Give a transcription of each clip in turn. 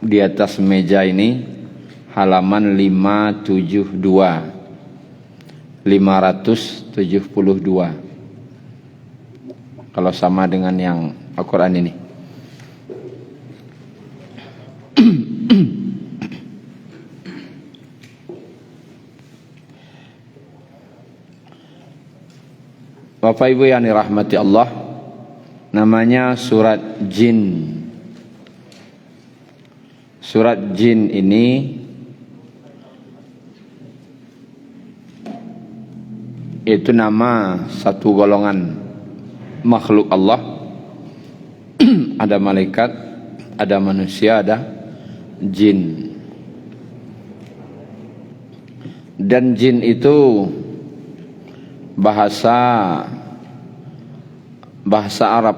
di atas meja ini halaman 572 kalau sama dengan yang Al-Quran ini. Bapak Ibu yang dirahmati Allah, namanya surat Jin. Surat Jin ini itu nama satu golongan makhluk Allah. Ada malaikat, ada manusia, ada jin. Dan jin itu bahasa Arab.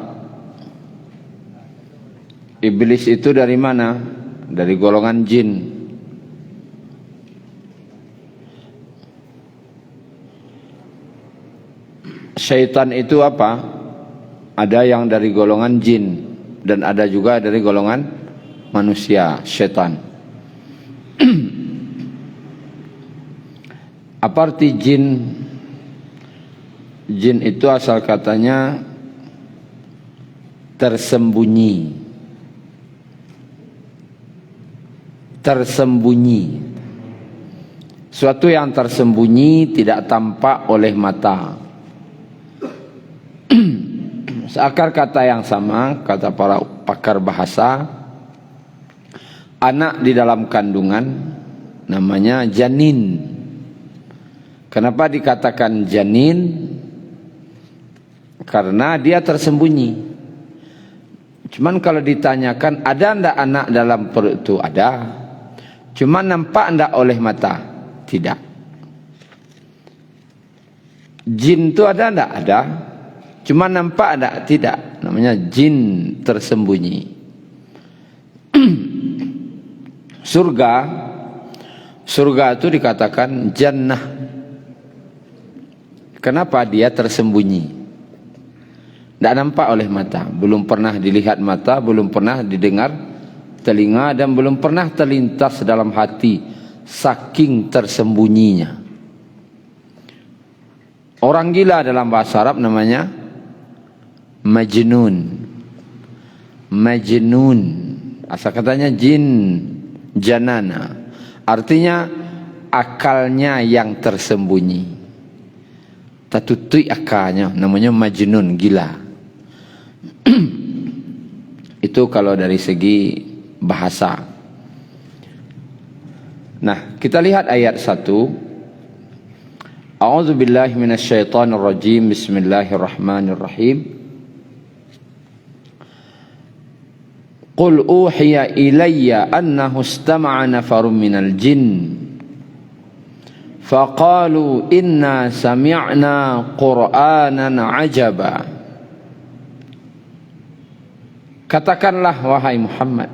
Iblis itu dari mana? Dari golongan jin. Syaitan itu apa? Ada yang dari golongan jin dan ada juga dari golongan manusia, syaitan. Apa arti jin? Jin itu asal katanya tersembunyi. Tersembunyi. Suatu yang tersembunyi tidak tampak oleh mata. Seakar kata yang sama, kata para pakar bahasa, anak di dalam kandungan namanya janin. Kenapa dikatakan janin? Karena dia tersembunyi. Cuman kalau ditanyakan ada enggak anak dalam perut itu? Ada. Cuman nampak enggak oleh mata? Tidak. Jin itu ada enggak? Ada. Cuman nampak enggak? Tidak. Namanya jin tersembunyi. Surga itu dikatakan jannah. Kenapa? Dia tersembunyi. Tidak nampak oleh mata, belum pernah dilihat mata, belum pernah didengar telinga, dan belum pernah terlintas dalam hati, saking tersembunyinya. Orang gila dalam bahasa Arab namanya majnun. Majnun, asal katanya jin, janana, artinya akalnya yang tersembunyi. Tatutui akalnya, namanya majnun, gila. Itu kalau dari segi bahasa. Nah, kita lihat ayat 1. A'udzubillahi minasyaitonirrajim. Bismillahirrahmanirrahim. Qul uhiya ilayya annahu istama'a nafarun minal jinn faqalu inna sami'na qur'anan ajaba. Katakanlah wahai Muhammad,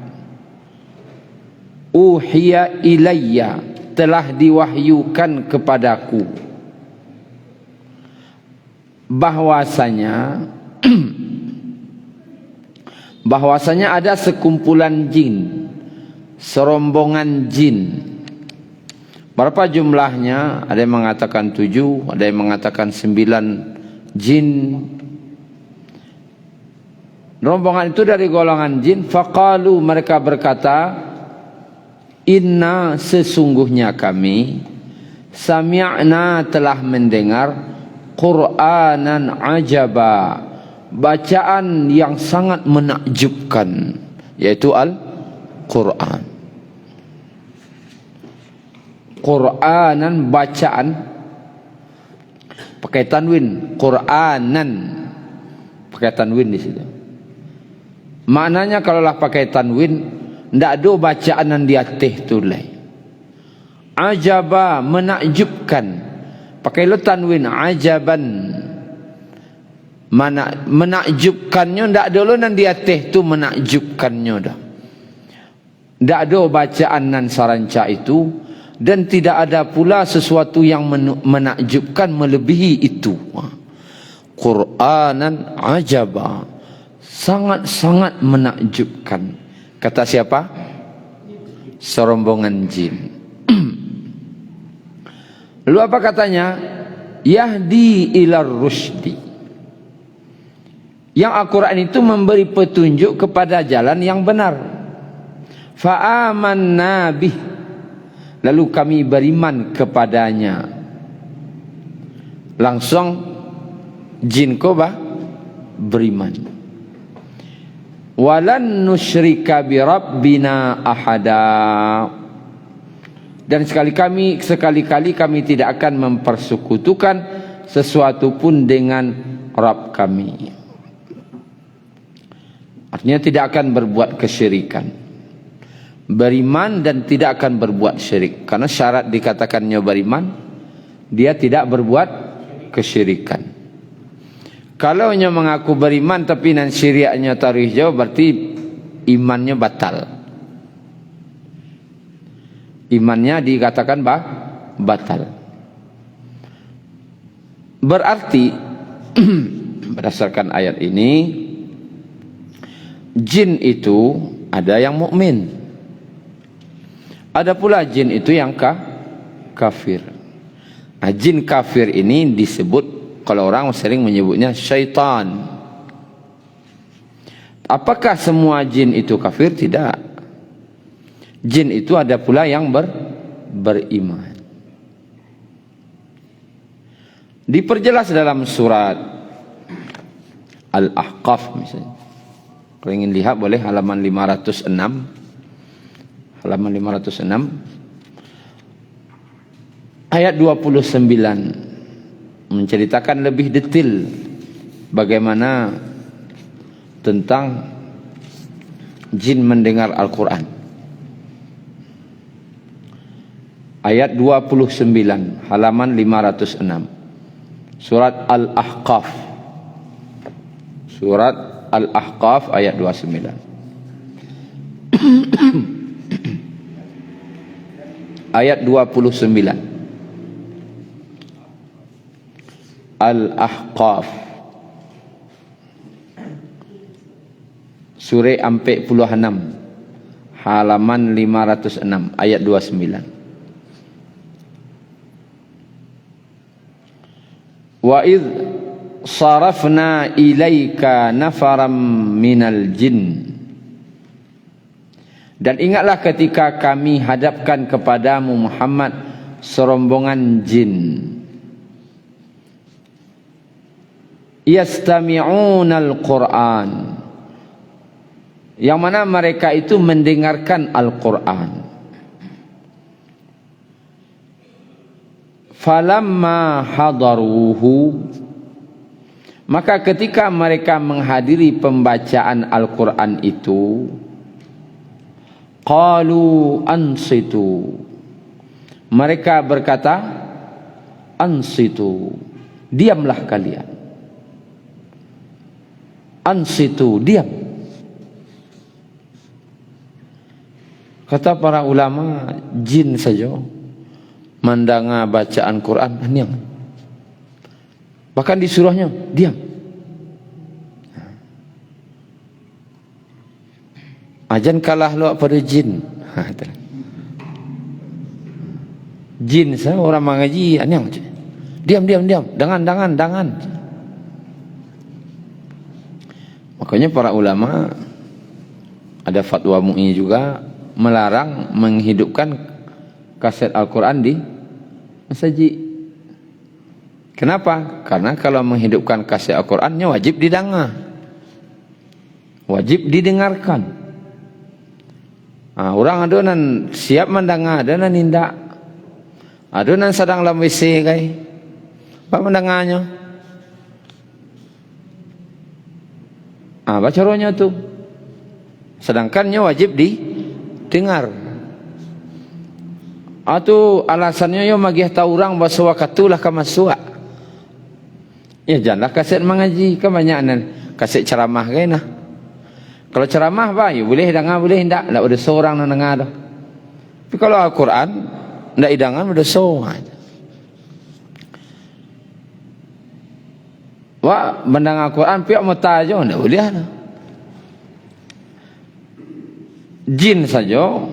uhiya ilayya, telah diwahyukan kepadaku bahwasanya ada sekumpulan jin, serombongan jin. Berapa jumlahnya? Ada yang mengatakan 7, ada yang mengatakan 9 jin. Rombongan itu dari golongan jin. Faqalu, mereka berkata, inna, sesungguhnya kami, sami'na, telah mendengar, Qur'anan ajaba, bacaan yang sangat menakjubkan, yaitu Al-Qur'an. Qur'anan, bacaan, pakai tanwin, Qur'anan, pakai tanwin di situ. Maknanya kalaulah pakai tanwin, ndak ada bacaan yang di atas tu lai. Ajaba, menakjubkan. Pakai lo tanwin, ajaban. Menakjubkannya ndak ada lo yang di atas tu menakjubkannya dah. Ndak ada bacaan nan saranca itu, dan tidak ada pula sesuatu yang menakjubkan melebihi itu. Qur'anan ajaba, sangat-sangat menakjubkan. Kata siapa? serombongan jin. Lalu apa katanya? Yahdi ilar rusydi. Yang Al-Quran itu memberi petunjuk kepada jalan yang benar. Fa'amanna bih. Lalu kami beriman kepadanya. Langsung jin koba beriman. Walan nusyrika bi rabbina ahada. Dan sekali-kali kami tidak akan mempersekutukan sesuatu pun dengan Rabb kami. Artinya tidak akan berbuat kesyirikan. Beriman dan tidak akan berbuat syirik. Karena syarat dikatakannya beriman, dia tidak berbuat kesyirikan. Kalau nya mengaku beriman tapi nan syiriaknya taruh jauh, berarti imannya batal. Imannya dikatakan batal. Berarti berdasarkan ayat ini, jin itu ada yang mukmin, ada pula jin itu yang kafir. Nah, jin kafir ini disebut, kalau orang sering menyebutnya syaitan. Apakah semua jin itu kafir? Tidak. Jin itu ada pula yang beriman. Diperjelas dalam surat Al-Ahqaf misalnya. Kalau ingin lihat boleh halaman 506. Halaman 506. Ayat 29 menceritakan lebih detail bagaimana tentang jin mendengar Al-Quran. Ayat 29 halaman 506 surat Al-Ahqaf. Surat Al-Ahqaf ayat 29. Ayat 29 Al-Ahqaf surah Ampe Puluh 6 halaman 506 ayat 29. Wa idh sarafna ilaika nafaram minal jin. Dan ingatlah ketika kami hadapkan kepadamu Muhammad serombongan jin. Yastami'unal Qur'an. Yang mana mereka itu mendengarkan Al-Quran. Falamma hadaruhu, maka ketika mereka menghadiri pembacaan Al-Quran itu, qalu ansitu, mereka berkata ansitu, diamlah kalian. Ansitu, diam. Kata para ulama, jin saja mendengar bacaan Quran, diam. Bahkan disuruhnya diam. Ajan kalah lu pada jin. Jin saya orang mengaji, diam. Diam. Dangan. Makanya para ulama ada fatwa MUI juga melarang menghidupkan kaset Al-Quran di masjid. Kenapa? Karena kalau menghidupkan kaset Al-Qurannya wajib didengar, wajib didengarkan. Orang adonan siap mendengar, adonan nindak, adonan sedang dalam WC kai, apa mendengarnya? Baca rohnya tu, sedangkannya wajib didengar. Atau alasannya yo magih tahu orang bahasa wakatulah kamasua. Ya janganlah kaset mengaji, kebanyakan kaset ceramah kena. Kalau ceramah bah, ya boleh dengar boleh tidak, tidak ada seorang yang dengar dah. Tapi kalau Al-Quran tidak dengar ada seorang. Wah mendengar Al-Quran pihak mata aja tidak boleh dah. Jin saja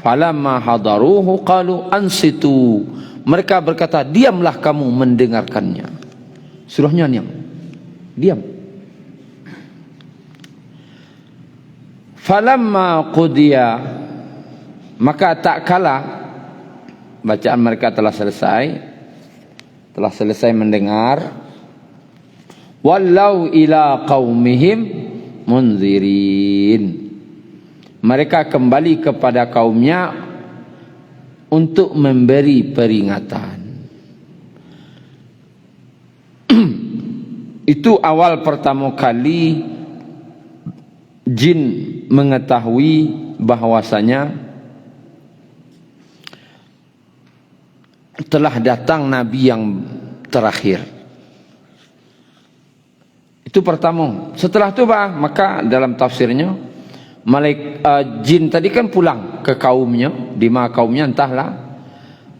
Falamma hadaruhu qalu ansitu. Mereka berkata, diamlah kamu mendengarkannya. Suruhnya diam. Falamma qudiya, maka tak kala bacaan mereka telah selesai mendengar, wallau ila qaumihim munzirin, mereka kembali kepada kaumnya untuk memberi peringatan. Itu awal pertama kali jin mengetahui bahwasanya telah datang nabi yang terakhir. Itu pertama. Setelah itu maka dalam tafsirnya jin tadi kan pulang ke kaumnya, di mana kaumnya entahlah.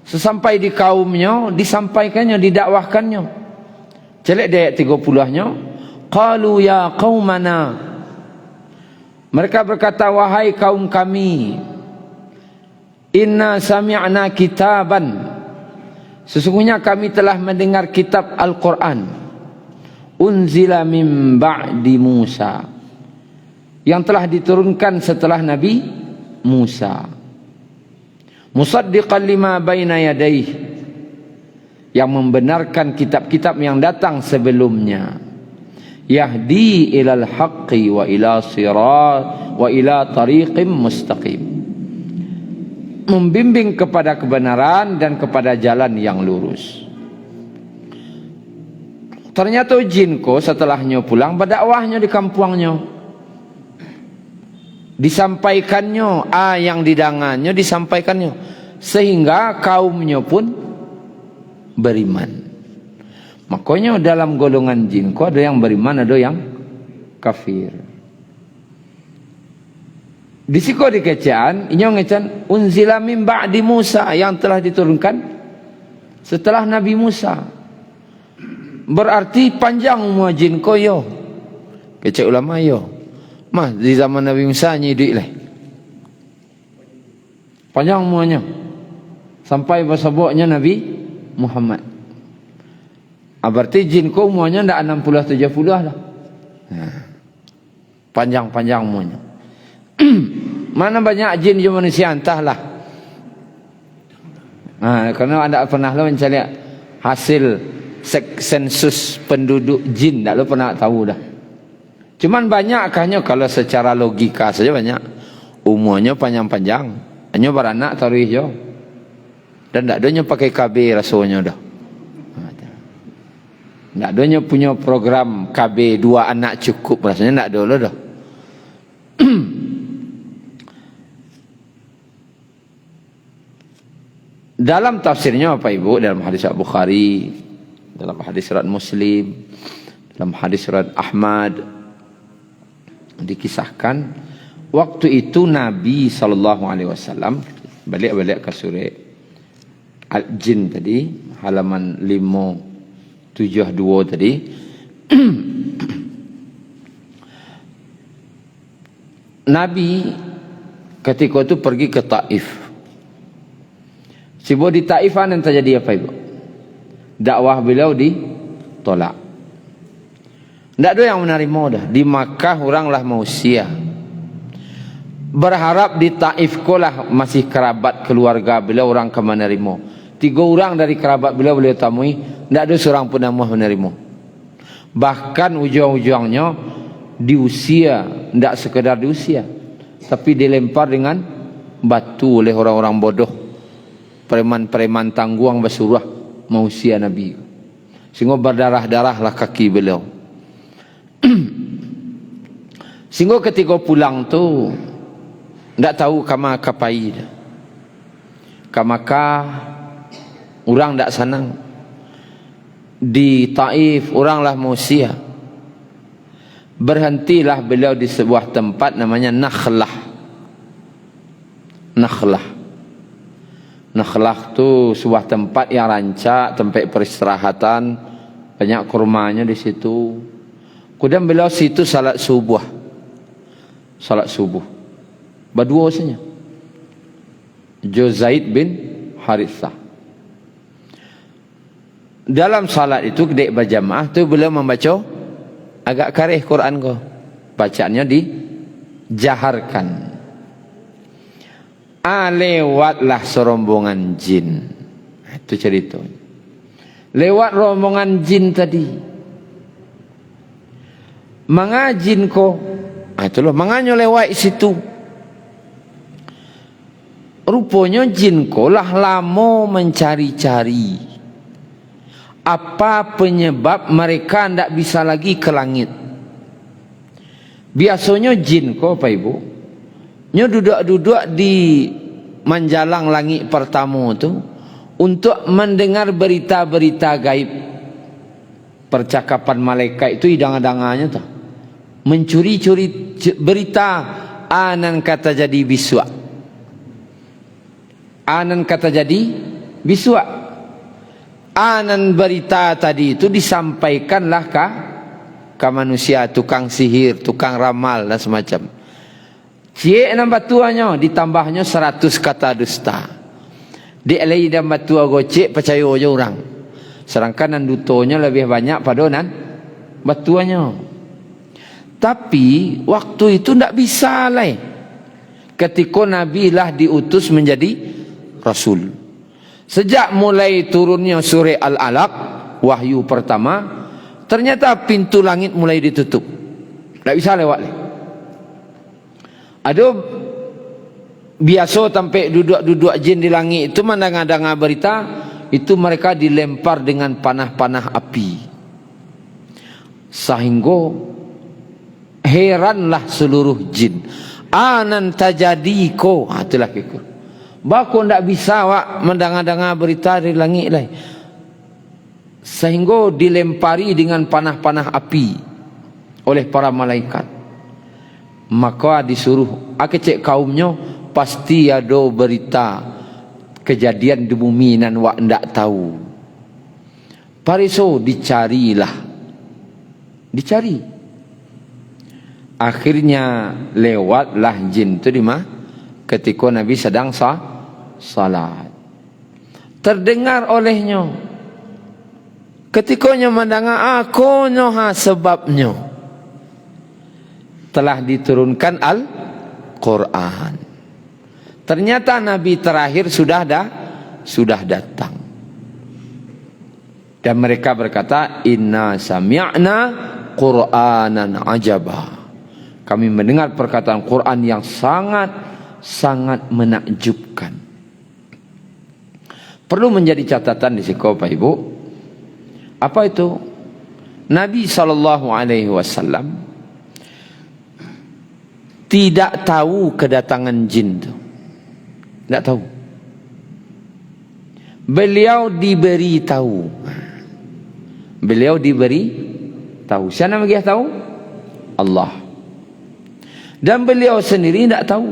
Sesampai di kaumnya disampaikannya, didakwahkannya. Celek di ayat 30-nya, qalu ya qaumana, mereka berkata, wahai kaum kami, inna sami'na kitaban, sesungguhnya kami telah mendengar kitab Al-Quran, unzila min ba'di Musa, yang telah diturunkan setelah Nabi Musa, musaddiqan lima baina yadayhi, yang membenarkan kitab-kitab yang datang sebelumnya, yahdi ilal haqqi wa ila sirat wa ila tariqim mustaqim, membimbing kepada kebenaran dan kepada jalan yang lurus. Ternyata jinko setelahnya pulang berdakwahnya di kampungnya, disampaikannya yang didangannya disampaikannya, sehingga kaumnya pun beriman. Makanya dalam golongan jin ada yang beriman, ada yang kafir. Di siko di kecaan, ini ngecan unzila min ba'di Musa, yang telah diturunkan setelah Nabi Musa. Berarti panjang umur jin yo. Kecak ulama yo. Mah di zaman Nabi Musa nyidik lah. Panjang umurnya. Sampai bersaboknya Nabi Muhammad. Berarti jin ko umurnya ndak 60-70 lah. Panjang-panjang umurnya. Mana banyak jin di manusia entahlah. Karena anda pernah lo mencari hasil sensus penduduk jin, ndak lo pernah tahu dah. Cuman banyak kahnya kalau secara logika saja banyak. Umurnya panjang-panjang. Hanya beranak taruh hijau. Dan ndak adanya pakai KB rasanya dah. Ndak adanya punya program KB 2 anak cukup, rasanya ndak ada lah dah. Dalam tafsirnya Bapak Ibu, dalam hadis Al-Bukhari, dalam hadis riwayat Muslim, dalam hadis riwayat Ahmad, dikisahkan waktu itu Nabi SAW, balik ke surah Al-Jin tadi, halaman 572 tadi. Nabi ketika itu pergi ke Taif. Sibo di Taifan yang terjadi apa Ibu? Dakwah beliau ditolak. Tidak ada yang menerima dah. Di Makkah oranglah manusia. Berharap di Taif kolah masih kerabat keluarga beliau orang ke menerima. 3 orang dari kerabat beliau temui, tidak ada seorang pun yang mau menerima. Bahkan ujung-ujungnya diusia, tidak sekedar diusia, tapi dilempar dengan batu oleh orang-orang bodoh, preman-preman tangguang bersuruh mausia Nabi, sehingga berdarah-darahlah kaki beliau. Sehingga ketika pulang tu tidak tahu kama kapai, kamakah orang tidak senang. Di Taif oranglah mausia. Berhentilah beliau di sebuah tempat namanya Nakhlah. Nakhlah tu sebuah tempat yang rancak, tempat peristirahatan, banyak kurmanya di situ. Kemudian beliau situ salat subuh. Berdua saja. Zaid bin Harithah. Dalam salat itu dek berjamaah tu beliau membaca agak karih Quran ko. Bacaannya dijaharkan. Lewatlah serombongan jin. Itu cerita. Lewat rombongan jin tadi. Mangajin ko. Itulah manganyo lewat situ. Rupanya jin ko lah lama mencari-cari apa penyebab mereka tidak bisa lagi ke langit. Biasanya jin ko Pak Ibu, nyo duduk-duduk di menjalang langit pertama tu untuk mendengar berita-berita gaib. Percakapan malaikat itu idang-idangannya tu mencuri-curi berita. Anan kata jadi biswa, anan kata jadi biswa. Anan berita tadi itu disampaikanlah ke manusia, tukang sihir, tukang ramal dan semacam. Cik nambah tuanya ditambahnya 100 kata dusta. Di alai dan batua gocek percaya aja orang. Sedangkan nan dutonya lebih banyak pada nan batuanya. Tapi waktu itu tidak bisa lah. Ketika Nabi lah diutus menjadi Rasul. Sejak mulai turunnya surah Al-Alaq, wahyu pertama, ternyata pintu langit mulai ditutup. Tak bisa lewat lagi. Ada biasa sampai duduk-duduk jin di langit itu mendengar-dengar berita, itu mereka dilempar dengan panah-panah api. Sehingga heranlah seluruh jin. Anan tajadi ko. Itulah kekor. Bako ndak bisa wak mendengar-dengar berita di langit lah. Sehingga dilempari dengan panah-panah api oleh para malaikat. Maka disuruh akecek kaumnya pasti ada berita kejadian di bumi nan wak ndak tahu. Pariso dicarilah. Dicari. Akhirnya lewatlah jin itu di mana? Ketika Nabi sedang salat. Terdengar olehnya. Ketikanya mendengar aku nyoha sebabnya. Telah diturunkan Al-Quran. Ternyata Nabi terakhir sudah datang. Dan mereka berkata, Inna sami'na Qur'anan ajaba. Kami mendengar perkataan Quran yang sangat menakjubkan. Perlu menjadi catatan di sini Bapak Ibu. Apa itu? Nabi SAW tidak tahu kedatangan jin itu. Tidak tahu. Beliau diberi tahu. Beliau diberi tahu. Siapa yang bagi tahu? Allah. Dan beliau sendiri tidak tahu.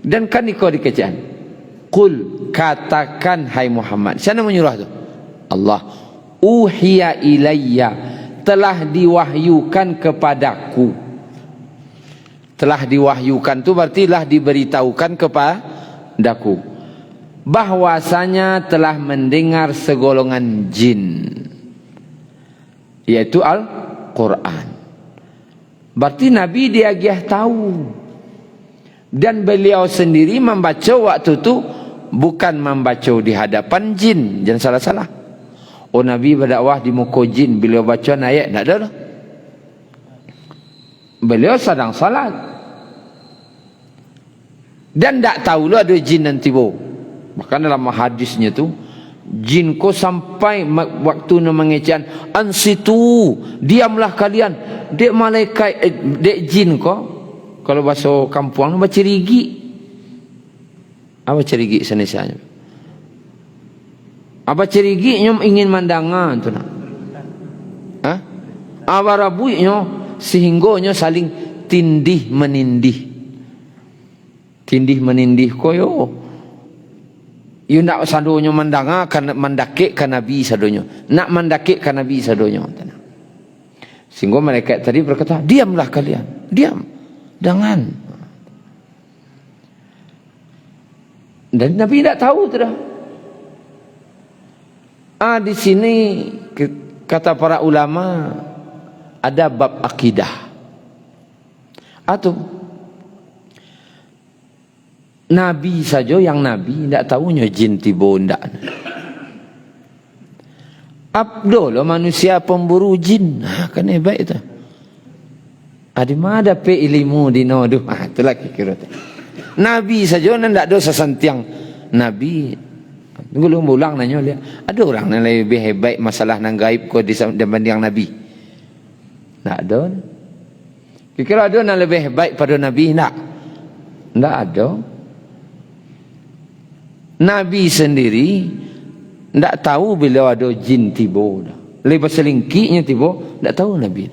Dan kan ikut dikejaan. Qul, katakan hai Muhammad. Siapa menyuruh itu? Allah. Uhiya ilayya, telah diwahyukan kepadaku. Telah diwahyukan itu berarti telah diberitahukan kepadaku bahwasanya telah mendengar segolongan jin, yaitu Al-Quran. Berarti Nabi dia tahu. Dan beliau sendiri membaca waktu itu bukan membaca di hadapan jin. Jangan salah-salah. Oh, Nabi berdakwah di muka jin, beliau baca ayat, tak ada lah. Beliau sedang salat. Dan tak tahu lah ada jin nanti tiba. Bahkan dalam hadisnya tu, jin ko sampai waktu nak mengecehan, ansitu, diamlah kalian. Dek malaikat, dek jin ko, kalau bahasa kampung baca rigi. Apa cerigi senisanya? Apa cerigi nyom ingin mandangan tu nak? Hah? Apa rabuinya sehingga saling tindih menindih. Tindih menindih koyo. You nak sadonyo mandanga kan mendakik kan Nabi sadonyo. Nak mendakik kan Nabi sadonyo. Sehingga malaikat tadi berkata, diamlah kalian. Diam. Jangan. Dan Nabi tidak tahu tu dah. Di sini kata para ulama ada bab akidah. Atau Nabi saja yang Nabi tidak tahunya jin tiba ndak. Abdul manusia pemburu jin. Kan hebat itu. Di mana pe ilmu dino tu? Itulah kira. Nabi saja ndak ada sesantiang Nabi. Tunggu ulang nanya dia. Ada orang yang lebih hebat masalah nang gaib ko dibanding Nabi? Tak ada. Kira ada yang lebih hebat pada Nabi? Tak ada. Nabi sendiri tak tahu bila ada jin tiba. Lepas selingkiknya tiba, tak tahu Nabi.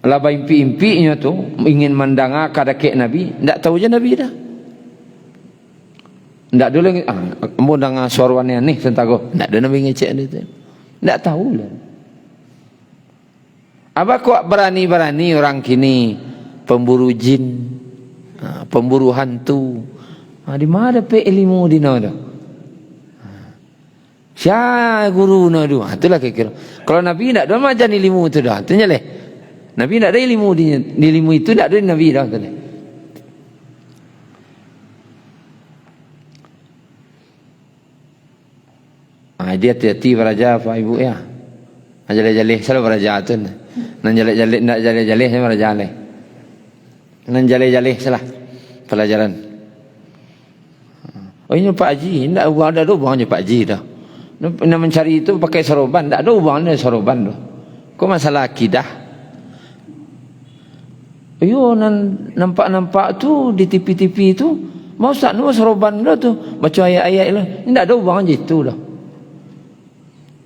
Laba impi-impinya tu ingin mendengar kadakek Nabi, tak tahu je Nabi dah. Tak ada lagi, kamu dengar suara wanita ni sentago. Tak ada Nabi ngecek dia tu. Tak tahu lah. Apa kok berani-berani orang kini pemburu jin, pemburu hantu. Di mana pe ilmu dino dah? Siapa guru no tu? Itulah kira. Kalau Nabi tak ada macam ilmu tu dah. Tanya leh. Nabi tak ada ilmu di ilmu itu, tak ada Nabi dah. Dia hati-hati beraja Pak Ibu ya. Jalih-jalih selalu beraja tu. Nan jalih-jalih nak jalih-jalih saya beraja leh. Nan jalih-jalih salah pelajaran. Oh ini Pak Haji, tak ada hubungannya Pak Haji dah. Nak mencari itu pakai soroban, tak ada hubungannya soroban tu. Kau masalah akidah. Ayo nampak-nampak tu di TV-TV tu, mau Ustaz nu soroban dah tu, baca ayat-ayat lah. Ini tak ada hubungan itu dah.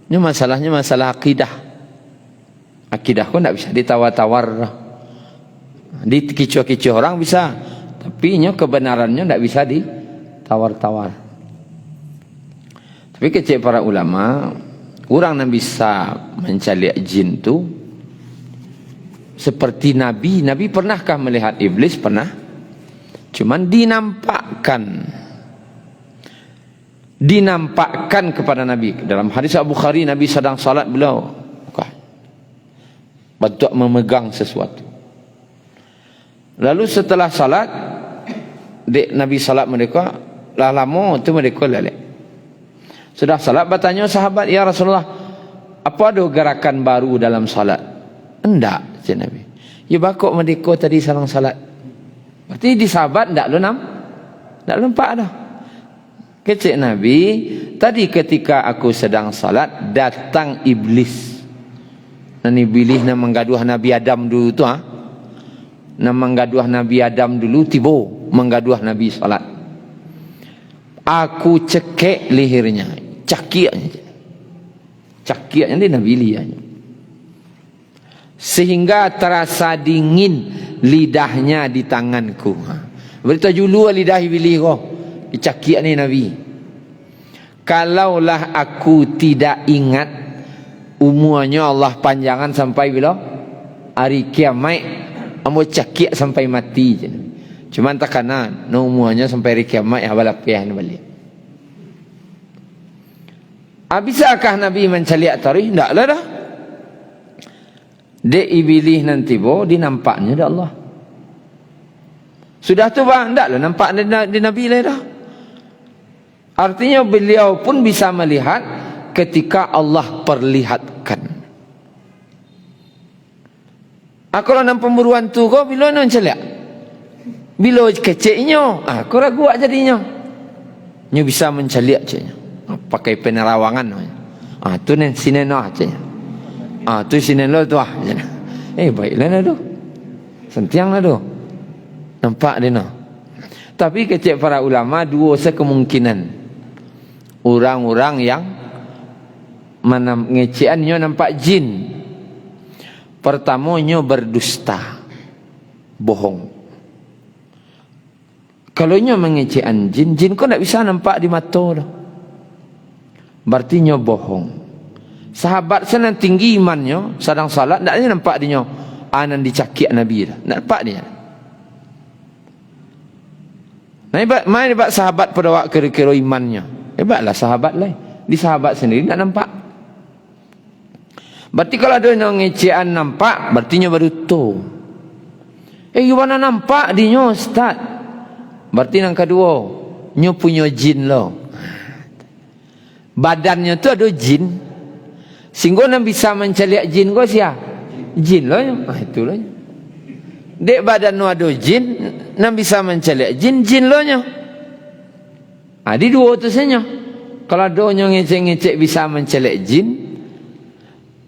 Ini masalahnya masalah akidah. Akidah kau tak bisa ditawar-tawar. Dikicau-kicau orang bisa, tapi kebenarannya tak bisa ditawar-tawar. Tapi kecil para ulama, orang yang bisa mencaliak jin tu seperti Nabi. Nabi pernahkah melihat iblis? Pernah. Cuman dinampakkan kepada Nabi. Dalam hadis Abu Bukhari, Nabi sedang salat beliau bantu memegang sesuatu. Lalu setelah salat, Nabi salat mereka, lama tu mereka lalai. Sudah salat, bertanya sahabat, ya Rasulullah, apa ada gerakan baru dalam salat? Enggak, kata Nabi. Ya bakok mereka tadi salang salat. Berarti di sahabat enggak nampak dah. Kecik Nabi, tadi ketika aku sedang salat, datang iblis. Dan iblis nak menggaduh Nabi Adam dulu tu, nak menggaduh Nabi Adam dulu, tiba menggaduh Nabi salat. Aku cekek lehernya, cakiaknya dia Nabi lihat. Sehingga terasa dingin lidahnya di tanganku. Berita julu lidah iblis kau. Cakiak ni Nabi. Kalaulah aku tidak ingat umurnya Allah panjangan sampai bila? Hari kiamat. Ambo cakiak sampai mati je. Cuman tak kena umurnya sampai hari kiamat balapian balik. Bisakah Nabi mencaliak tarikh? Taklah dah. Dek iblis nanti dinampaknya dah Allah. Sudah tu bang, taklah nampak di Nabi lah dah. Artinya beliau pun bisa melihat ketika Allah perlihatkan. Kalau nampak pemburuan tu kau bila nak mencaliak? Bila keciknya, kau ragu jadinya. Nyo bisa mencaliak caknya. Pakai penerawangan. Tu nen sinen noh caknya. Tu sinen lo tu baiklah lah tu. Sentiang lah tu. Nampak dia noh. Tapi kecik para ulama dua sekemungkinan. Orang-orang yang ngeceannya nampak jin. Pertamanya berdusta. Bohong. Kalau nyo mengecean jin kau tak bisa nampak di mata dah. Berarti nyo bohong. Sahabat senang tinggi imannya, sedang salat, tak nampak dia anan dicakiak Nabi dah. Tak nampak dia. Main hebat sahabat pada waktu kira-kira imannya. Hebatlah sahabat lah. Di sahabat sendiri tak nampak. Berarti kalau ada yang ngecean nampak, berarti nya baru tu. Gimana nampak dinyo Ustaz? Berarti yang kedua, nyo punya jin lo. Badannya tu ada jin. Sehingga nak bisa menceliak jin kau sia. Jin lo nya. Itulah. Dek badan nu ada jin, nak bisa menceliak jin lo nya. Di dua tu saja. Kalau ada yang ngecek bisa menceliak jin,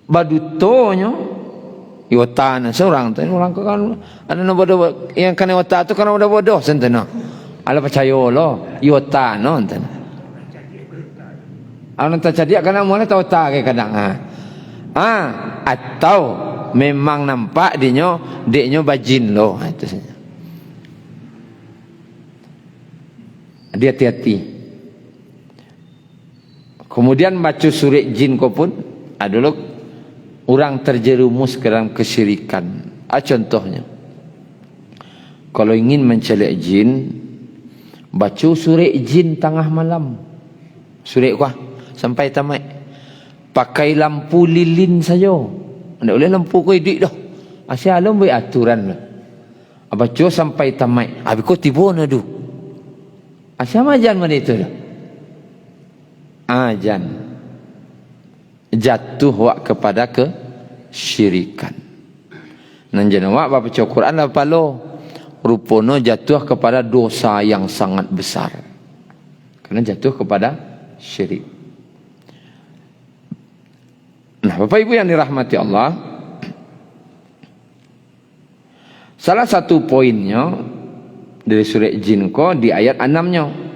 badutonyo iwatana seorang tu orang kan ada nama bodoh yang kena wata tu kan udah bodoh sentena ala percaya lo iwatana enten anak tak jadi kan mulai tahu tak kadang atau memang nampak deknya bajin lo itu saja. Dia hati-hati. Kemudian baca surat jin ko pun adalah orang terjerumus ke dalam kesyirikan. Contohnya, kalau ingin menceliak jin, baca surat jin tengah malam. Surat kuah sampai tamat. Pakai lampu lilin saja. Tak boleh lampu kau hidup dah. Asyik alam buat aturan lah. Baca sampai tamat. Habis kau tiba nadu. Asyik majan mana itu dah. Ajan. Jatuh wak kepada kesyirikan. Nan jeneng wak baca Quran lah palo. Rupono jatuh kepada dosa yang sangat besar. Karena jatuh kepada syirik. Nah, Bapak Ibu yang dirahmati Allah, salah satu poinnya dari surat jin ko di ayat 6-nya.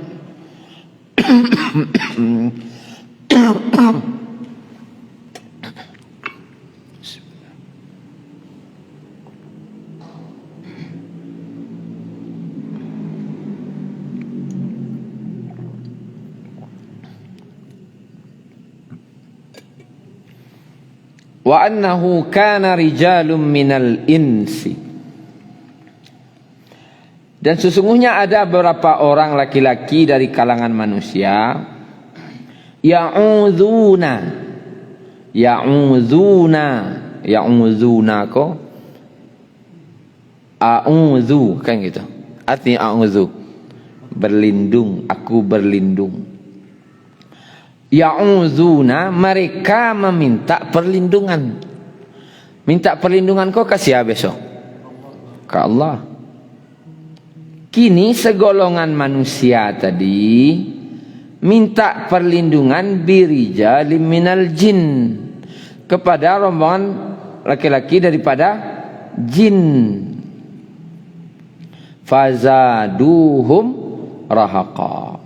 Wa annahu kana rijalun minal insi. Dan sesungguhnya ada beberapa orang laki-laki dari kalangan manusia ya'udzuuna ko a'udzu kan gitu. Artinya a'udzu berlindung, aku berlindung. Ya'udzuna, mereka meminta perlindungan. Minta perlindungan kau kasih besok ke Allah. Kini segolongan manusia tadi minta perlindungan birijalim minal jin, kepada rombongan laki-laki daripada jin. Fazaduhum rahaqa,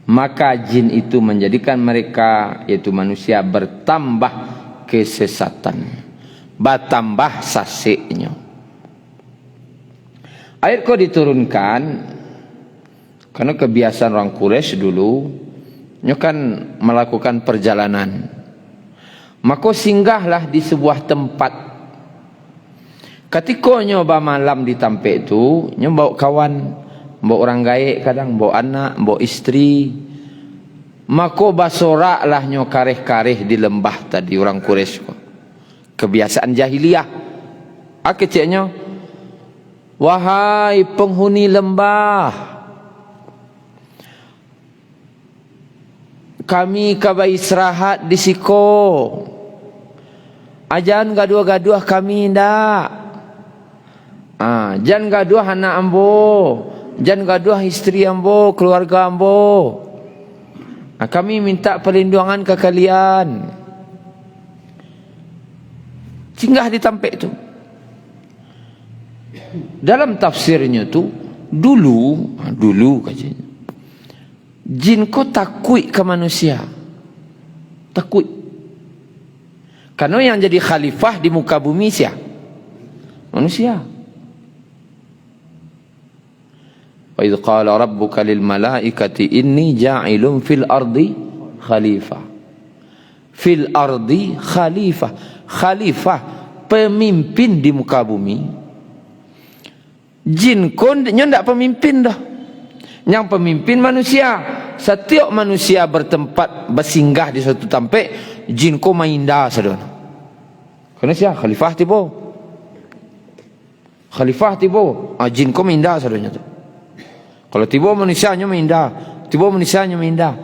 maka jin itu menjadikan mereka, yaitu manusia, bertambah kesesatan, bertambah sasiknya. Ayat kau diturunkan karena kebiasaan orang Quraisy dulu nyo kan melakukan perjalanan. Maka singgahlah di sebuah tempat. Ketika nyo malam di tempat itu, nyo bawa kawan, bawa orang gaek, kadang bawa anak, bawa istri. Maka basoraklah nyo kareh-kareh di lembah tadi orang Quraisy. Kebiasaan jahiliyah. Keceknya, wahai penghuni lembah, kami kabai istirahat di siko. Ajan gaduh-gaduh kami ndak. Jan gaduh anak ambo, jan gaduh istri ambo, keluarga ambo. Kami minta perlindungan ke kalian. Singgah di tempat itu. Dalam tafsirnya tu dulu katanya, jin ko takut ke manusia, takut. Karena yang jadi khalifah di muka bumi siapa? Manusia. Wa idh qala rabbuka lil malaikati inni ja'ilun fil ardi khalifah. Fil ardi khalifah. Khalifah, pemimpin di muka bumi. Jin kon nyo ndak pemimpin dah. Yang pemimpin manusia. Setiap manusia bertempat bersinggah di suatu tempat, jin ko mainda sadon. Kena sia khalifah tibo. Khalifah tibo, jin ko mainda sadonnya tu. Kalau tibo manusianya mainda, tibo manusianya mainda.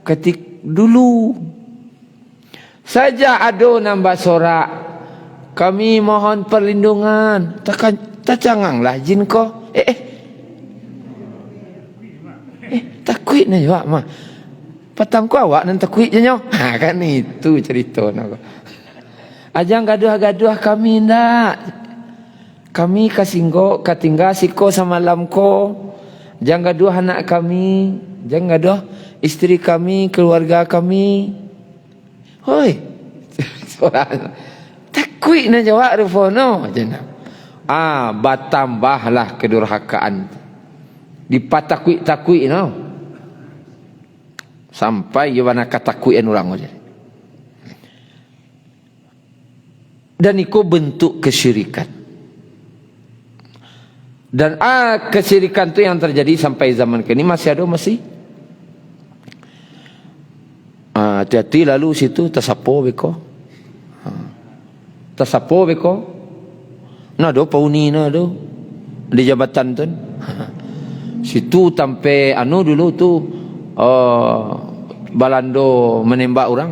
Ketik dulu saja ada nambah sorak, kami mohon perlindungan. Tak canganglah jin ko. Takwit na juga mah. Patang ku awak nan takwit je nyo. Kan itu cerita nak. Ajang gaduh-gaduh kami ndak. Kami kasinggo katinggal siko samalam ko. Jangan gaduh anak kami, jangan gaduh isteri kami, keluarga kami. Hoi. Takwit na jawab rufono jana. Bertambahlah kedurhakaan. Dipatakwi-takwi no. Sampai yana katakuin orang aja. Dan itu bentuk kesyirikan. Dan kesyirikan itu yang terjadi sampai zaman kini masih ada masih. Hati-hati lalu situ tasapo beko. Tasapo beko. Nado pauni nado di jabatan tu. Situ sampai dulu tu Balando menembak orang.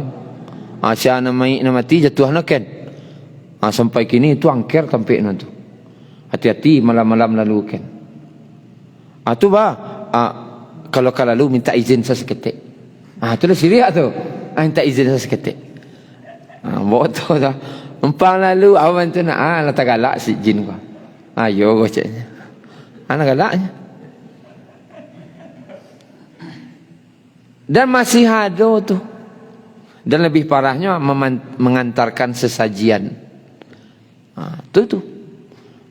Sia nama mati jatuh nak kan. Sampai kini itu angker sampai tu. Hati-hati malam-malam lalu kan. Tu kalau lalu minta izin seseketik. Tu dah sirik tu. Minta izin seseketik. Bawa tu dah. Empang lalu awan tu nak tak galak si jin kau. Ayo goceknya. Anak galaknya. Dan masih ada tu. Dan lebih parahnya mengantarkan sesajian. Tu.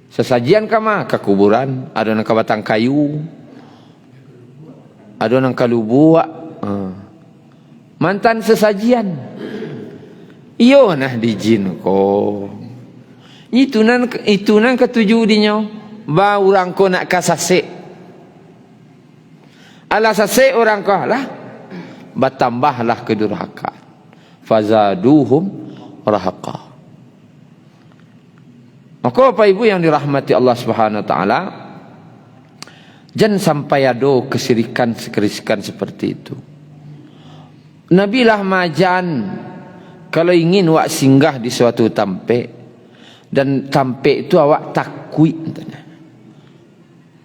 Sesajian kama ke kuburan, ada nang ke batang kayu. Ada nang ke lubuk. Mantan sesajian. Iyo nah di jin ko. Itu nan ketujuh dinyo. Ba orang ko nak kasase. Ala sase orang ko lah. Bertambahlah kedurhakaan. Fazaduhum rahaqa. Maka Bapak Ibu yang dirahmati Allah Subhanahu Wa Taala, jangan sampai ada kesyirikan seperti itu. Nabi lah majan kalau ingin awak singgah di suatu tempat dan tempat itu awak takwid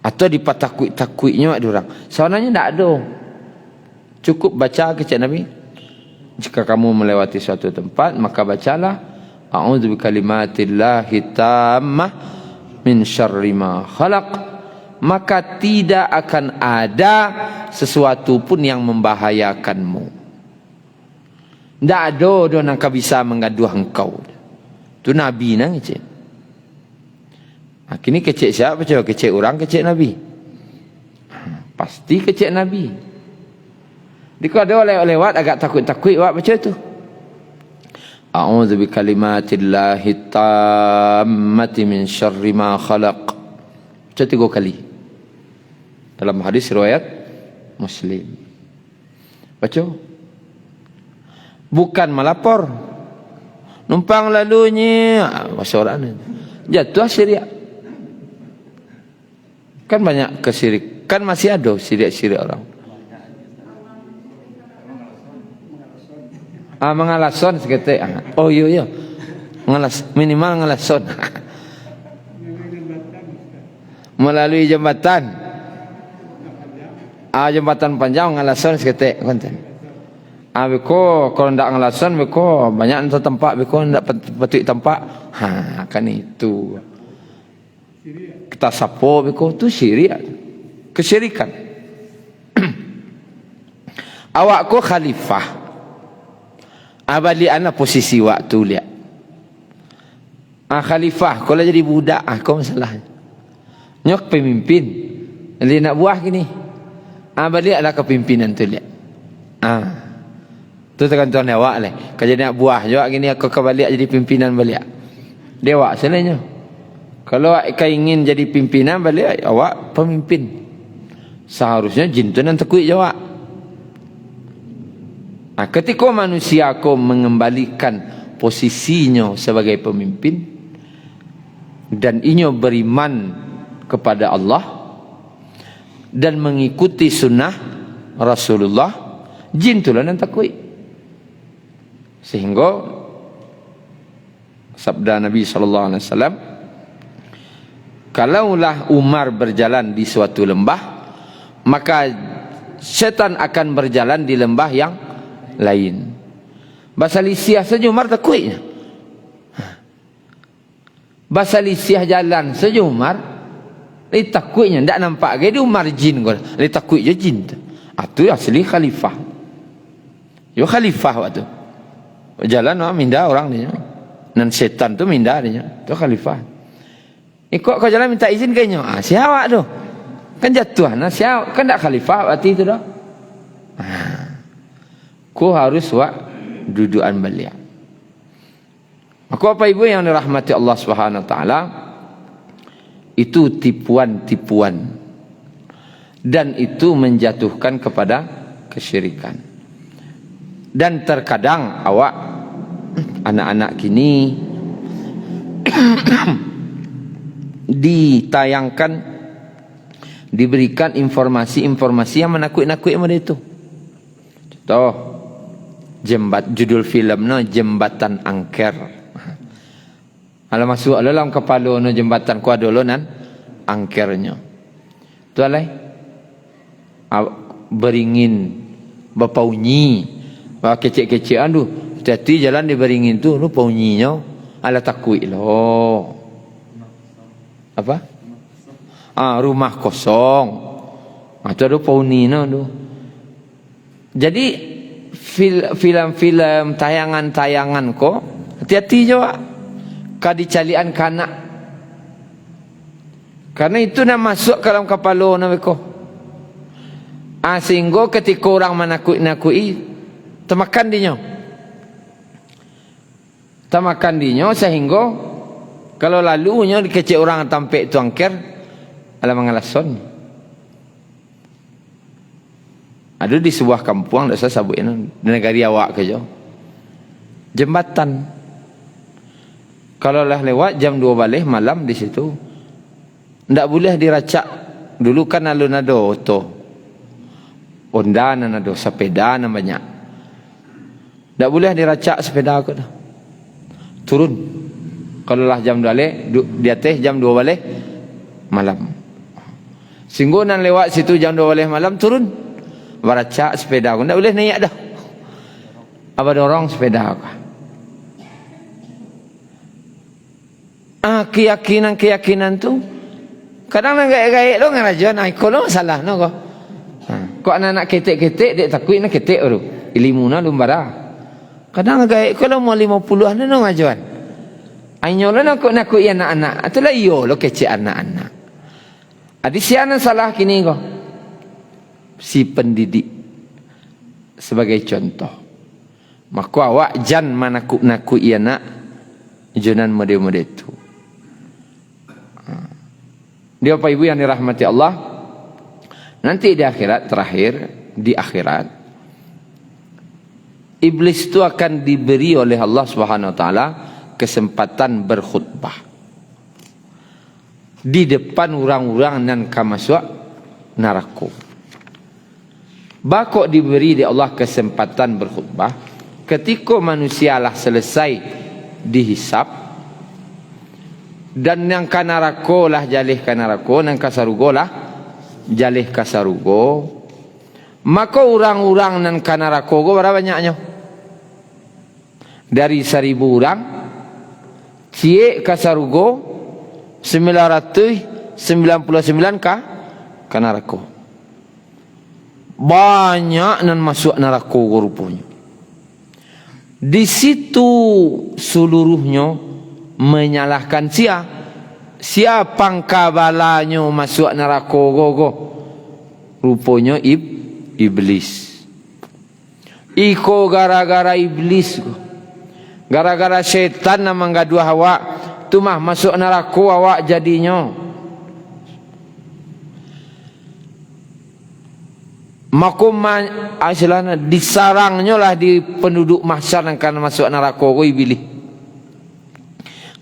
atau dipatakwid-takwidnya ada orang. Sebenarnya tak ada. Cukup baca kecik Nabi. Jika kamu melewati suatu tempat, maka bacalah a'udzu bikalimatillahi tammah min syarri ma khalaq. Maka tidak akan ada sesuatu pun yang membahayakanmu. Tak ada orang yang bisa mengaduh engkau. Itu Nabi nang kecik. Kini kecik siapa? Kecik orang, kecik Nabi. Pasti kecik Nabi. Jika ada lewat agak takut-takut awak baca tu. A'udzu bikalimatillahi tammati min syarri ma khalaq. Baca 3 kali. Dalam hadis riwayat Muslim. Baca. Bukan melapor. Numpang lalunya masyarakat. Jatuh syirik. Kan banyak kesyirik. Kan masih ada syirik-syirik orang. Mengalason seketik. Oh iya. Minimal ngalason. Melalui jembatan. Jembatan panjang ngalason seketik konten. Beko kalau ndak ngalason beko banyak tempat beko ndak petik tempat. Kan itu. Kita sapo beko tu syirik. Kesyirikan. Awak ko khalifah. Abali ana posisi waktu lihat. Khalifah kalau jadi budak kau masalah. Nyok pemimpin. Jadi nak buah gini. Balik ada kepimpinan tu lihat. Tu tekan tuan awak lah. Kau jadi nak buah juga gini aku balik jadi pimpinan balik. Dewa sebenarnya. Kalau kau ingin jadi pimpinan balik awak pemimpin. Seharusnya jin tu nan takut jawab. Ketika manusia kau mengembalikan posisinya sebagai pemimpin dan inyo beriman kepada Allah dan mengikuti sunnah Rasulullah, jin tu lah nan takut. Sehingga sabda Nabi SAW, kalaulah Umar berjalan di suatu lembah, maka syaitan akan berjalan di lembah yang lain. Bahasa lisiah saja Umar takutnya. Bahasa lisiah jalan saja Umar takutnya. Tak nampak ke dia Umar jin kau. Dia takut je jin tu. Itu asli khalifah. Yo khalifah waktu. Jalan minda orang dia. Dan setan tu minda dia. Tu khalifah. Ikut kau jalan minta izin kayaknya. Siapa tu? Kan jatuh. Siapa? Kan tak khalifah waktu itu dah. Kau harus buat dudukan beliau. Maka apa ibu yang dirahmati Allah Subhanahu Wa Taala, itu tipuan-tipuan dan itu menjatuhkan kepada kesyirikan. Dan terkadang awak anak-anak kini ditayangkan, diberikan informasi-informasi yang menakut-nakut mereka itu. Contoh, judul filem no Jembatan Angker. Kalau masuk dalam kepala no jembatan ku ada nan angkernya. Tu alai beringin berpaunyi, kecek-kecek aduh. Hati jalan di beringin tu lu paunyinya ala takut lo. Apa? Rumah kosong. Tu ada paunina tu. Jadi film-film, tayangan-tayangan ko hati-hati juga kadicalian kanak. Karena itu nak masuk ke dalam kepala nak ko. Sehingga ketika orang menakut-nakui termakan dinyo. Termakan dinyo sehingga kalau lalunya dikecek orang tampek tu angker ala mangalason. Ada di sebuah kampung, tak saya sebut ini, di negara awak ke jauh. Jembatan. Kalau lah lewat jam 2 balik malam di situ, tak boleh diracak. Dulu kan alun ada auto. Honda nan ada, sepeda nan banyak. Tak boleh diracak sepeda aku dah. Turun. Kalau lah jam 2 balik, di atas jam 2 balik malam. Sehingga nan lewat situ jam 2 balik malam turun. Baracak sepeda aku. Tak boleh naik dah. Apa dorong sepeda aku. Keyakinan-keyakinan tu. Kadang nak gaya-gaya lo ngerajuan. Kau lo masalah no kau. Kau anak-anak ketek-ketek, dia takut nak ketek tu. Ilmu na lumbara. Kadang gaya kau lo mau 50-an no ngajuan. Ainyo lo nak anak-anak. Itulah iyo lo kecek anak-anak. Adisianan salah kini kau. Si pendidik sebagai contoh. Maka awak jan menakut-nakut anak jangan model-model itu. Dia Bapak Ibu yang dirahmati Allah, nanti di akhirat, terakhir di akhirat, iblis itu akan diberi oleh Allah Subhanahu Wa Taala kesempatan berkhutbah di depan orang-orang yang kamasuk neraka. Bakok diberi di Allah kesempatan berkhutbah ketika manusia lah selesai dihisap dan yang kanarako lah jalih kanarako, yang kasarugo lah jalih kasarugo, maka orang-orang yang kanarako berapa banyaknya? Dari 1000 orang cie kasarugo 999 kanarako. Banyak nan masuk neraka rupanya. Di situ seluruhnya menyalahkan siapa pangkabalanya masuk neraka gogo. Rupanya iblis. Iko gara-gara iblis. Gara-gara syaitan nama gaduh awak, tu mah masuk neraka awak jadinya. istilahnya disarangnya lah di penduduk mahsyar yang akan masuk neraka ko iblis.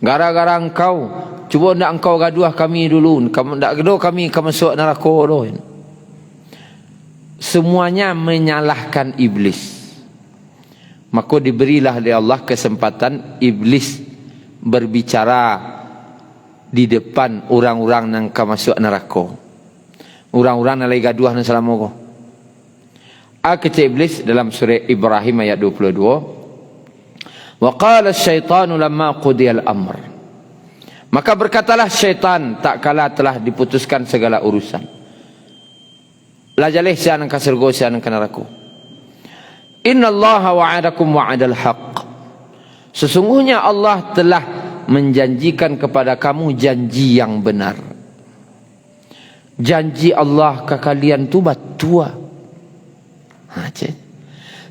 Gara-gara engkau, cuba nak engkau gaduh kami dulu, kamu nak gaduh kami masuk neraka doh. Semuanya menyalahkan iblis. Maka diberilah oleh Allah kesempatan iblis berbicara di depan orang-orang yang akan masuk neraka. Orang-orang yang lagi gaduh dan selama ko. Kata iblis dalam surah Ibrahim ayat 22. Wa qala asy-syaitanu lamma qudiyal amr. Maka berkatalah syaitan tak kala telah diputuskan segala urusan. Lajalih sian ka surga sian ka neraka. Innallaha wa'adakum wa'adal haqq. Sesungguhnya Allah telah menjanjikan kepada kamu janji yang benar. Janji Allah ke kalian tu batua.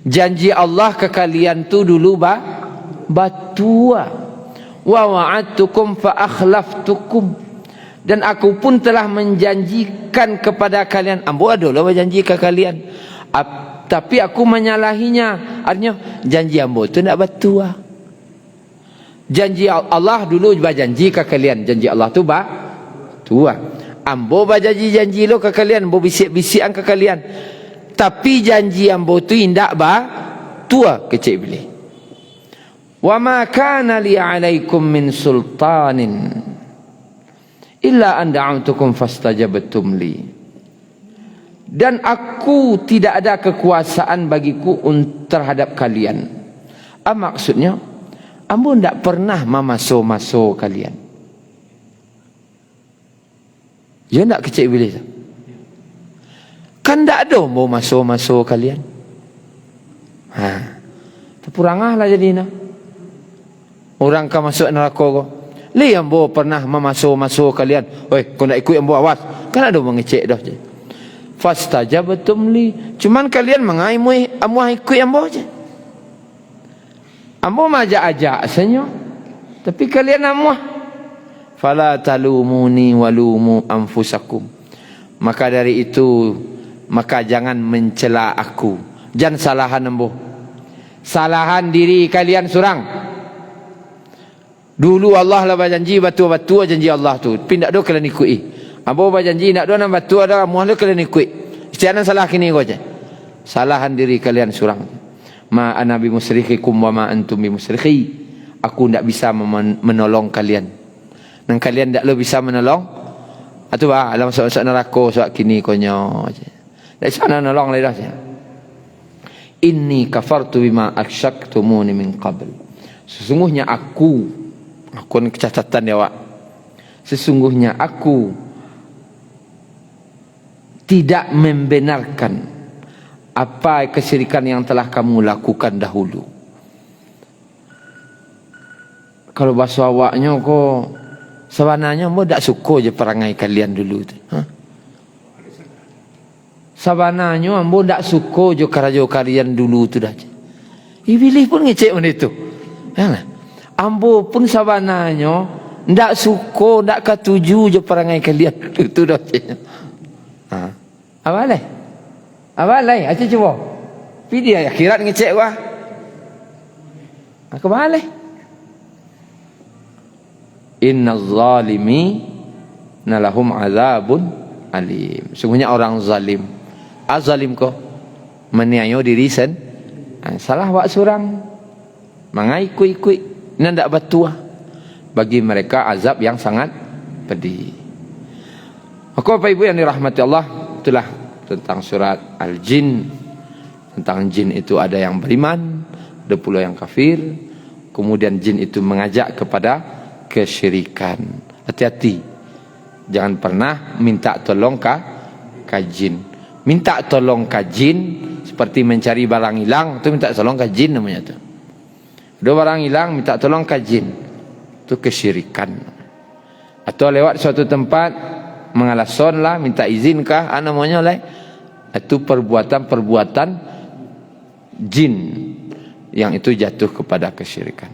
Janji Allah ke kalian tu dulu batua. Wa wa'adtukum fa akhlaftukum. Dan aku pun telah menjanjikan kepada kalian. Ambo adalah berjanji ke kalian. Tapi aku menyalahinya. Artinya janji ambo tu nak batua. Janji Allah dulu berjanji ke kalian. Janji Allah tu batua. Ambo berjanji lo ke kalian. Ambo bisik-bisikan ke kalian. Tapi janji ambo tu indak tua kecil iblis. Wa ma kana li 'alaikum min sultanin illa an da'awtukum fastajabtum li. Dan aku tidak ada kekuasaan bagiku terhadap kalian. Maksudnya ambo ndak pernah memaso-maso kalian. Ya ndak kecil iblis. Kan tak ada mau masuk-masuk kalian. Terpurangah lah jadinya. Orang kan masuk neraka ko. Li yang bo pernah memasuk-masuk kalian. Oi, kau nak ikut yang bo awas. Kan ada mengecek dah je. Fastajabtum li. Cuman kalian mengaimui amuah ikut yang bo je. Ambo majak-ajak senyo. Tapi kalian amuah. Fala talumuni walumu anfusakum. Maka dari itu maka jangan mencela aku. Jangan salahan ambo. Salahan diri kalian surang. Dulu Allah lah berjanji batu-batu janji Allah tu. Tapi tak ada kalian ikuti. Ambo berjanji nak ada batu ada muah kalian ikuti. Jangan salah kini kau je. Salahan diri kalian surang. Ma ana bi musrikhikum wa ma antum bi musrikhi. Aku tak bisa menolong kalian. Dan kalian tak lo bisa menolong. Itu alam masuk-masuk neraka suat kini konyo je. Dari sana nolong lagi dah saya. Inni kafartu bima aksyaktumuni min qabl. Sesungguhnya aku ni catatan dia awak. Sesungguhnya aku tidak membenarkan apa kesyirikan yang telah kamu lakukan dahulu. Kalau bahasa awaknya kok sebenarnya mo tak suka je perangai kalian dulu tu. Sebenarnya ambo tak suka je karajo kalian dulu tu dah. Iblis pun ngecek benda tu. Yalah. Ambo pun sebenarnya tak suka, tak ketuju je perangai kalian dulu tu dah. Abalai. Abalai, aja cuba. Pidi akhirat ngecek wah. Aku balai. Innaz zalimi nalahum azabun alim. Sungguhnya orang zalim. Azalim ko meniayo diri salah wak surang mengaikui nan dak batua bagi mereka azab yang sangat pedih. Maka Bapak Ibu yang dirahmati Allah, itulah tentang surat Al-Jin. Tentang jin itu ada yang beriman, ada pula yang kafir. Kemudian jin itu mengajak kepada kesyirikan. Hati-hati, jangan pernah minta tolong ka jin. Minta tolong ke jin seperti mencari barang hilang, itu minta tolong ke jin namanya tu. Ada barang hilang minta tolong ke jin, itu kesyirikan. Atau lewat suatu tempat mengalason lah minta izin kah namanya lah, itu perbuatan-perbuatan jin yang itu jatuh kepada kesyirikan.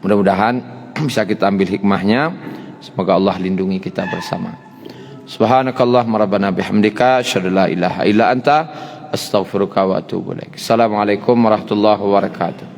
Mudah-mudahan bisa kita ambil hikmahnya. Semoga Allah lindungi kita bersama. Subhanakallahumma rabbana bihamdika asyhadu la ilaha illa anta astaghfiruka wa atubu ilaik. Assalamualaikum warahmatullahi wabarakatuh.